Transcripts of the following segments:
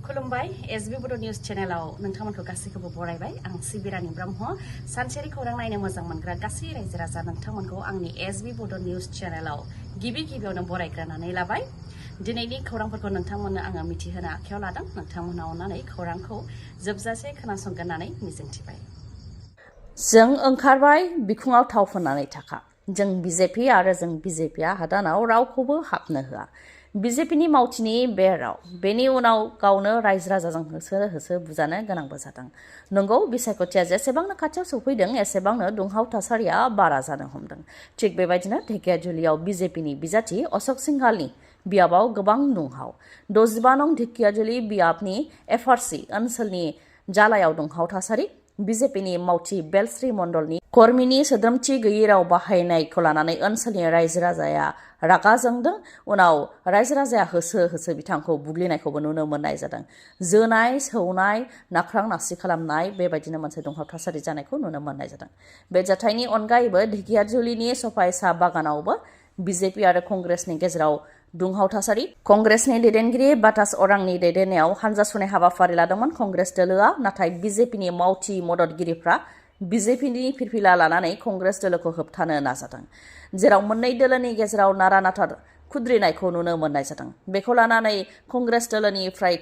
खुलुमबाय एसबी बड' निउज चेनेलाव नोंथांमोनखौ गासैखौबो बरायबाय आं सिबिरानि ब्रह्म सानसेनि खौरां नायनो मोजां मोनग्रा गासै रायजो राजा नोंथांमोनखौ आंनि एसबी बड' निउज चेनेलाव गिबियावनो बरायग्रोनानै लाबाय दिनैनि खौरांफोरखौ नोंथांमोननो आङो मिथिहोनो आखायाव लादों नोंथांमोना अननानै खौरांखौ जोबजासे खोनासंगोन होननानै मिजिंथिबाय जों ओंखारबाय बिखुङाव थाव फोननानै थाखा जों बीजेपी आरो जों बीजेपीआ हादानाव रावखौबो हाबनो होआ बीजेपीनि मावथिनि बे राव बेनि उनाव गावनो रायजो राजाजों होसो बुजानो गोनांबो जादों नंगौ बिसायख'थिया जेसेबांनो खाथियाव सौफैदों एसेबांनो दुंहाव थासारिया बारा जानो हमदों थिग बेबायदिनो ढेकियाजुलियाव बीजेपीनि बिजाथि अशोक सिंहालनि बियाबाव गोबां दुंहाव 65 नं ढेकियाजुलि बियाबनि एफआरसि ओनसोलनि जालायाव दुंहाव थासारि बीजेपीनि मावथि बेलश्री मण्डलनि कर्मीनि सोद्रोमथि गैयै राव बाहायनायखौ लानानै ओनसोलनि रायजो राजाया रागा जोंदों उनाव रायजो राजाया होसो बिथांखौ बुग्लिनायखौबो नुनो मोननाय जादों जोनाय सौनाय नाख्रां नासि खालामनाय बेबायदिनो मोनसे दुंहाव थासारि जानायखौ नुनो मोननाय जादों बे जाथायनि अनगायैबो ढेकियाजुलिनि सफाय साहा बागानावबो बीजेपी आरो कंग्रेसनि गेजेराव दुंहाव थासारि कंग्रेसनि दैदेनगिरि बातास अरांनि दैदेननायाव हानजा सुनाय हाबाफारि लादोंमोन कंग्रेस दोलोआ नाथाय बीजेपीनि मावथि मददगिरिफ्रा बीजेपीनि फिरफिला लानानै कंग्रेस दोलोखौ होबथानो नाजादों जेराव मोननै दोलोनि गेजेराव नारा नाथा खुद्रिनायखौ नुनो मोननाय जादों बेखौ लानानै कंग्रेस दोलोनिफ्राय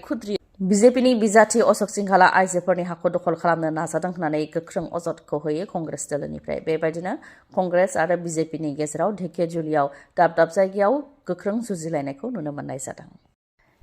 बीजेपीनि बिजाथि अशोक सिंहाला आइजोफोरनि हाखौ दखल खालामनो नाजादों होननानै गोख्रों अजदखौ होयो कंग्रेस दोलोनिफ्राय बेबायदिनो कंग्रेस आरो बीजेपीनि गेजेराव ढेकियाजुलियाव दाब जायगायाव गोख्रों जुजिलायनायखौ नुनो मोननाय जादों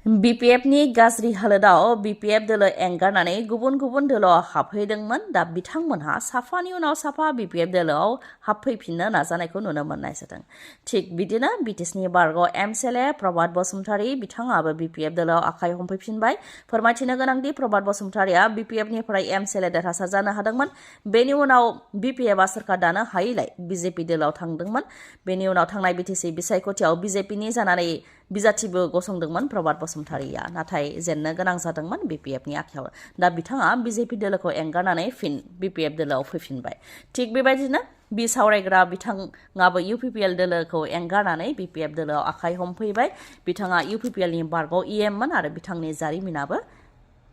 बीपीएफनि गाज्रि हालोदाव बीपीएफ दोलो एंगारनानै गुबुन दोलोआव हाबहैदोंमोन दा बिथांमोनहा साफानि उनाव साफा बीपीएफ दोलोआव हाबफैफिननो नाजानायखौ नुनो मोननाय जादों थिग बिदिनो बिटिसिनि बारग' एमएलए प्रभात बसुमतारी बिथाङाबो बीपीएफ दोलोआव आखाइ हमफैफिनबाय फोरमायथिनो गोनांदि प्रभात बसुमतारीया बीपीएफनिफ्राय एमएलए देरहासार जानो हादोंमोन बेनि उनाव बीपीएफआ सोरखार दानो हायैलाय बीजेपी दोलोआव थांदोंमोन बेनि उनाव थांनाय बिटिसि बिसायख'थियाव बीजेपीनि जानानै बिजाथिबो गसंदोंमन प्रभात बसुमतारीया नाथाय जेननो गोनां जादोंमोन बीपीएफनि आखायाव दा बिथाङा बीजेपी दोलोखौ एंगारनानै फिन बीपीएफ दोलोआव फैफिनबाय थिग बेबायदिनो बि सावरायग्रा बिथाङाबो इउपिपिएल दोलोखौ एंगारनानै बीपीएफ दोलोआव आखाइ हमफैबाय बिथाङा इउपिपिएलनि बारग' इएममोन आरो बिथांनि जारिमिनाबो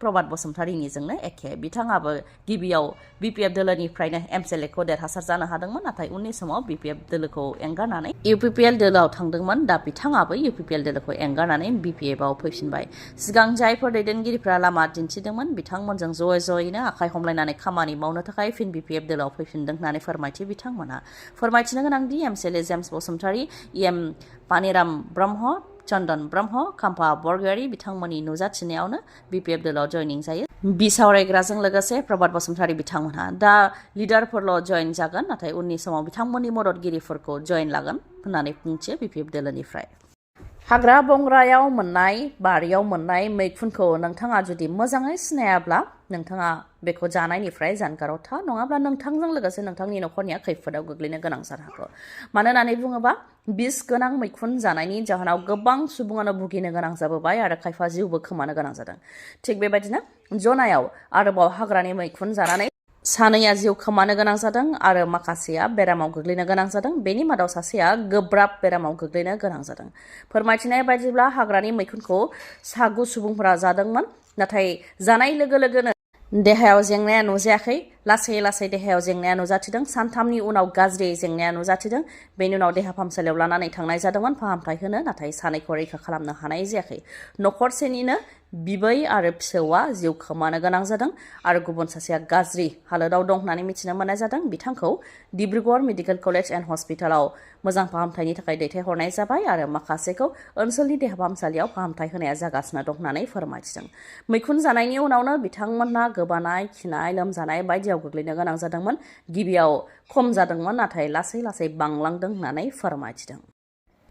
प्रभात बसुमतारीनिजोंनो एखे बिथाङाबो गिबियाव बीपीएफ दोलोनिफ्रायनो एमएलएखौ देरहासार जानो हादोंमोन नाथाय उननि समाव बीपीएफ दोलोखौ एंगारनानै इउपिपिएल दोलोआव थांदोंमोन दा बिथाङाबो इउपिपिएल दोलोखौ एंगारनानै बीपीएफआव फैफिनबाय सिगां जायफोर दैदेनगिरिफ्रा लामा दिन्थिदोंमोन बिथांमोनजों ज'यैनो आखाइ हमलायनानै खामानि मावनो थाखाय फिन बीपीएफ दोलोआव फैफिनदों होननानै बिथांमोनहा फोरमायथिनो गोनांदि एमएलए जेम्स बसुमतारी इएम पानिराम ब्रह्म चन्दन ब्रह्म खाम्फा बरगयारी बिथांमोननि नुजाथिनायावनो बीपीएफ दोलोआव जयनिं जायो बि सावरायग्राजों लोगोसे प्रभात बसुमतारी बिथांमोनहा दा लिडारफोरल' जयन जागोन नाथाय उननि समाव बिथांमोननि मददगिरिफोरखौ जयन लागोन होननानै बुंथियो बीपीएफ दोलोनिफ्राय हाग्रा बंग्रायाव मोननाय बारियाव मोननाय मैखुनखौ नोंथाङा जुदि मोजाङै सिनायाब्ला नोंथाङा बेखौ जानायनिफ्राय जानगाराव था नङाब्ला नोंथांजों लोगोसे नोंथांनि न'खरनिया खैफोदाव गोग्लैनो गोनां जानो हागौ मानो होननानै बुङोबा बिस गोनां मैखुन जानायनि जाहोनाव गोबां सुबुङानो भुगिनो गोनां जाबोबाय आरो खायफा जिउबो खोमानो गोनां जादों थिग बेबायदिनो जनायाव आरोबाव हाग्रानि मैखुन जानानै सानैया जिउ खोमानो गोनां जादों आरो माखासेया बेरामाव गोग्लैनो गोनां जादों बेनि मादाव सासेया गोब्राब बेरामाव गोग्लैनो गोनां जादों फोरमायथिनाय बायदिब्ला हाग्रानि मैखुनखौ सागु सुबुंफोरा जादोंमोन नाथाय जानाय लोगोनो देहायाव जेंनाया नुजायाखै लासै देहायाव जेंनाया नुजाथिदों सानथामनि उनाव गाज्रि जेंनाया नुजाथिदों बेनि उनाव देहा फाहामसालियाव लानानै थांनाय जादोंमोन फाहामथाय होनो नाथाय सानैखौ रैखा खालामनो हानाय जायाखै न'खरसेनिनो बिबै आरो फिसौआ जिउ खोमानो गोनां जादों आरो गुबुन सासेया गाज्रि हालोदाव दं होननानै मिथिनो मोननाय जादों बिथांखौ डिब्रुगड़ मेडिकेल कलेज एन्ड हस्पिटालाव मोजां फाहामथायनि थाखाय दैथायहरनाय जाबाय आरो माखासेखौ ओनसोलनि देहा फाहामसालियाव फाहामथाय होनाया जागासिनो दं होननानै फोरमायथिदों मैखुन जानायनि उनावनो बिथांमोनहा गोबानाय खिनाय लोमजानाय बायदियाव गोग्लैनो गोनां जादोंमोन गिबियाव खम जादोंमोन नाथाय लासै बांलांदों होननानै फोरमायथिदों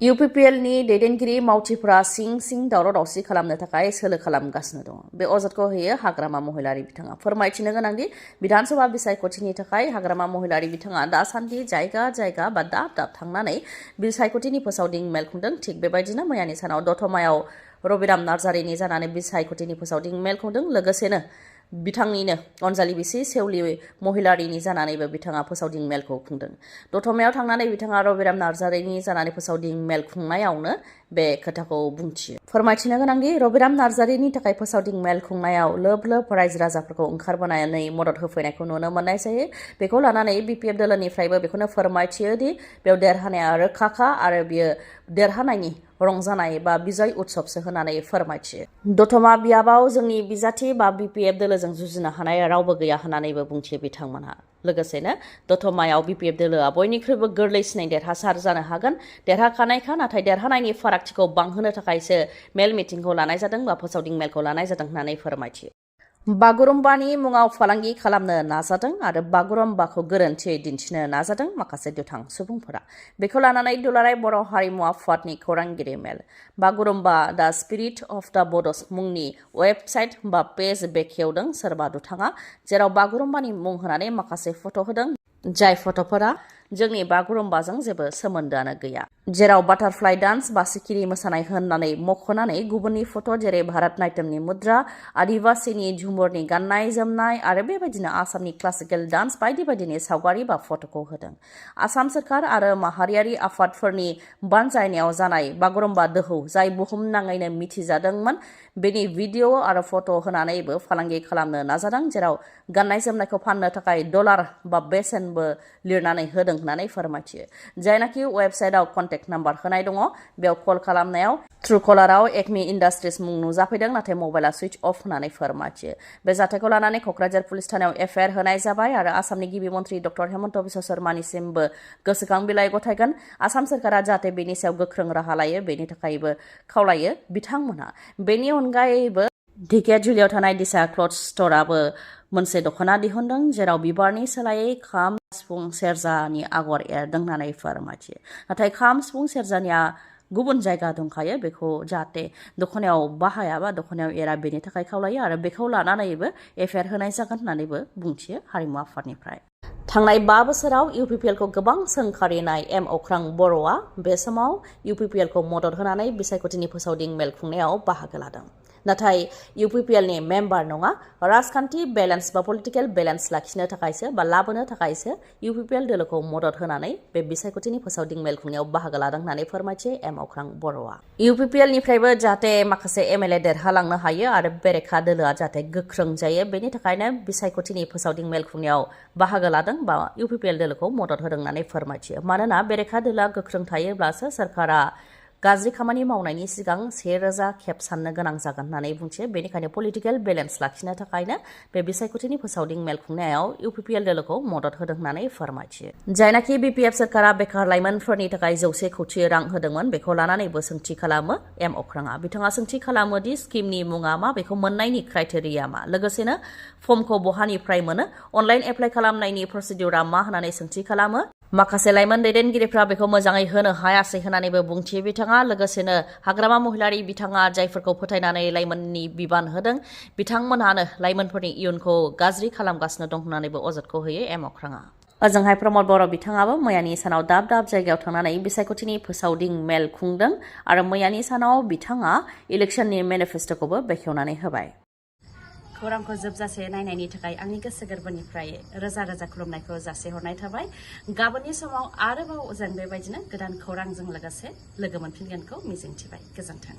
इउपिपिएलनि दैदेनगिरि मावथिफोरा सिं दावराव दावसि खालामनो थाखाय सोलो खालामगासिनो दङ बे अजदखौ होयो हाग्रामा महिलारि बिथाङा फोरमायथिनो गोनांदि बिधानसभा बिसायख'थिनि थाखाय हाग्रामा महिलारि बिथाङा दासान्दि जायगा बा दाब थांनानै बिसायख'थिनि फोसावदिं मेल खुंदों थिग बेबायदिनो मैयानि सानाव दतमायाव रबिराम नार्जारिनि जानानै बिसायख'थिनि फोसावदिं मेल खुंदों लोगोसेनो बिथांनिनो अनजालि बिसि सेवलि महिलारिनि जानानैबो बिथाङा फोसावदिं मेलखौ खुंदों दतमायाव थांनानै बिथाङा रबिराम नार्जारिनि जानानै फोसावदिं मेल खुंनायावनो बे खोथाखौ बुंथियो। फोरमायथिनो गोनांदि रबिराम नार्जारिनि थाखाय फोसावदिं मेल खुंनायाव लोब लोब रायजो राजाफोरखौ ओंखारबोनानै मदद होफैनायखौ नुनो मोननाय जायो। बेखौ लानानै BPF दोलोनिफ्रायबो बेखौनो फोरमायथियो दि बेयाव देरहानाया रोखाखा आरो बियो देरहानायनि रंजानाय बा बिजय उत्सबसो होननानै फोरमायथियो। दतमा बियाबाव जोंनि बिजाथि बा BPF दोलोजों जुजिनो हानाय रावबो गैया होननानैबो बुंथियो बिथांमोनहा। लोगोसेनो दतमायाव BPF दोलोआ बयनिख्रुइबो गोरलैसिनै देरहासार जानो हागोन। देरहाखानायखा, नाथाय देरहानायनि फारागथिखौ बांहोनो थाखायसो मेल मिटिंखौ लानाय जादों बा फोसावदिं मेलखौ लानाय जादों होननानै फोरमायथियो। बागुरुम्बानि मुङाव फालांगि खालामनो नाजादों आरो बागुरुम्बाखौ गोरोन्थियै दिन्थिनो नाजादों माखासे दुथां सुबुंफोरा। बेखौ लानानै दुलाराय बर' हारिमु आफादनि खौरांगिरि मेल बागुरुम्बा दा स्पिरिट अफ दा बड'स मुंनि वेबसाइट बा पेज बेखेवदों सोरबा दुथाङा, जेराव बागुरुम्बानि मुं होनानै माखासे फट' होदों, जाय फट'फोरा जोंनि बागुरुम्बाजों जेबो सोमोन्दोआनो गैया। जेराव बाटारफ्लाइ डान्स बा सिखिरि मोसानाय होननानै मख'नानै गुबुननि फट' जेरै भारत नाट्यमनि मुद्रा, आदिबासिनि झुमुरनि गाननाय जोमनाय आरो बेबायदिनो आसामनि क्लासिकेल डान्स बायदि बायदिनि सावगारि बा फट'खौ होदों। आसाम सोरखार आरो माहारियारि आफादफोरनि बानजायनायाव जानाय बागुरुम्बा दोहौ, जाय बुहुमनाङैनो मिथिजादोंमोन, बेनि भिडिअ आरो फट' होनानैबो फालांगि खालामनो नाजादों, जेराव गाननाय जोमनायखौ फाननो थाखाय डलार बा बेसेनबो लिरनानै होदों होननानै फोरमायथियो। जायनाखि वेबसाइटआव कन्टेक्ट नाम्बार होनाय दङ, बेयाव कल खालामनायाव ट्रुकलाराव एकमि इन्डास्ट्रिज मुं नुजाफैदों, नाथाय मबाइला सुइच अफ होननानै फोरमायथियो। बे जाथायखौ लानानै क'क्राझार पुलिस थानायाव FIR होनाय जाबाय आरो आसामनि गिबि मन्त्रि डक्टर हेमन्त बिश्व शर्मानिसिमबो गोसोखां बिलाइ गथायगोन। आसाम सोरखारा जाहाथे बेनि सायाव गोख्रों राहा लायो, बेनि थाखायबो खावलायो बिथांमोनहा। बेनि अनगायैबो ढेकियाजुलियाव थानाय दिशा क्लथ स्ट'रआबो मोनसे दख'ना दिहुनदों, जेराव बिबारनि सोलायै खाम, सिफुं, सेरजानि आगर एरदों होननानै फोरमायथियो। नाथाय खाम, सिफुं, सेरजानिया गुबुन जायगा दंखायो, बेखौ जाहाथे दख'नायाव बाहाया बा दख'नायाव एरा, बेनि थाखाय खावलायो आरो बेखौ लानानैबो FIR होनाय जागोन होननानैबो बुंथियो हारिमु आफादनिफ्राय। थांनाय 5 बोसोराव UPPLखौ गोबां सोंखारिनाय अख्रां बर'आ बे समाव UPPLखौ मदद होनानै बिसायख'थिनि फोसावदिं मेल खुंनायाव बाहागो लादों। नाथाय UPPLनि मेम्बार नङा, राजखान्थि बेलेन्स बा पलिटिकेल बेलेन्स लाखिनो थाखायसो बा लाबोनो थाखायसो UPPL दोलोखौ मदद होनानै बे बिसायख'थिनि फोसावदिं मेल खुंनायाव बाहागो लादों होननानै फोरमायथियो अख्रां बर'आ। UPPLनिफ्रायबो जाहाथे माखासे MLA देरहालांनो हायो आरो बेरेखा दोलोआ जाहाथे गोख्रों जायो, बेनि थाखायनो बिसायख'थिनि फोसावदिं मेल खुंनायाव बाहागो लादों बा UPPL दोलोखौ मदद होदों होननानै फोरमायथियो। मानोना बेरेखा दोलोआ गोख्रों थायोब्लासो सोरखारा गाज्रि खामानि मावनायनि सिगां 1000 खेब साननो गोनां जागोन होननानै बुंथियो। बेनिखायनो पलिटिकेल बेलेन्स लाखिनो थाखायनो बे बिसायख'थिनि फोसावदिं मेल खुंनायाव UPPL दोलोखौ मदद होदों होननानै फोरमायथियो। जायनाखि BPF सोरखारा बेखार लाइमोनफोरनि थाखाय 100 कौटि रां होदोंमोन, बेखौ लानानैबो सोंथि खालामो अख्राङा। बिथाङा सोंथि खालामो दि स्किमनि मुङा मा, बेखौ मोननायनि क्राइटेरिया मा, लोगोसेनो फर्मखौ बहानिफ्राय मोनो, अनलाइन एप्लाइ खालामनायनि प्रसिडिउरा मा होननानै सोंथि खालामो। माखासे लाइमोन दैदेनगिरिफ्रा बेखौ मोजाङै होनो हायासै होननानैबो बुंथियो बिथाङा। लोगोसेनो हाग्रामा महिलारि बिथाङा जायफोरखौ फोथायनानै लाइमोननि बिबान होदों, बिथांमोनहानो लाइमोनफोरनि इयुनखौ गाज्रि खालामगासिनो दं होननानैबो अजदखौ होयो अख्राङा। ओजोंहाय प्रमद बर' बिथाङाबो मैयानि सानाव दाब दाब जायगायाव थांनानै बिसायख'थिनि फोसावदिं मेल खुंदों आरो मैयानि सानाव बिथाङा इलेक्सननि मेनिफेस्ट'खौबो बेखेवनानै होबाय। खौरांखौ जोबजासे नायनायनि थाखाय आंनि गोसो गोरबोनिफ्राय रोजा रोजा खुलुमनायखौ जासिहरनाय थाबाय। गाबोननि समाव आरोबाव जों बेबायदिनो गोदान खौरांजों लोगोसे लोगो मोनफिनगोनखौ मिजिंथिबाय। गोजोन्थों।